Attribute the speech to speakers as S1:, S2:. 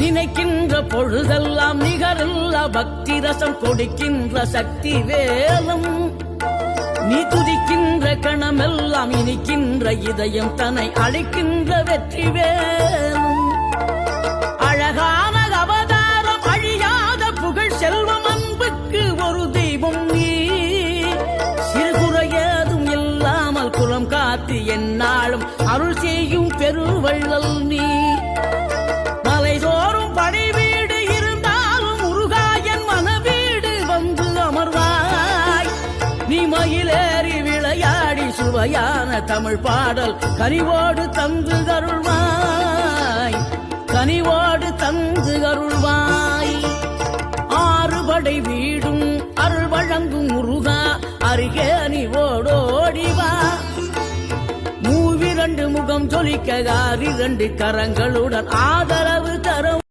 S1: நினைக்கின்ற பொழுதெல்லாம் நிகரில்ல பக்தி ரசம் கொடுக்கின்ற சக்தி வேலும் நீ துதிக்கின்ற கணமெல்லாம் இனிக்கின்ற இதயம் தன்னை அழைக்கின்ற வெற்றி வேலும் அழகான அவதாரம் அழியாத புகழ் செல்வம் அன்புக்கு ஒரு தெய்வம் நீ சிறுகுறையதும் இல்லாமல் குலம் காத்து எந்நாளும் அருள் செய்யும் பெருவள்ளல் நீ மலைதோறும் படை வீடு இருந்தாலும் முருகாயன் மனவீடு வந்து அமர்வாய் நீ மயிலேறி விளையாடி சுவையான தமிழ் பாடல் கனிவோடு தந்து அருள்வாய் கனிவோடு தந்து அருள்வாய் ஆறுபடை வீடும் அருள் வழங்கும் முருகா அருகே நீ ஓடோடிவா மூவிரண்டு முகம் ஜொலிக்க 2 கரங்களுடன் ஆதரவு தர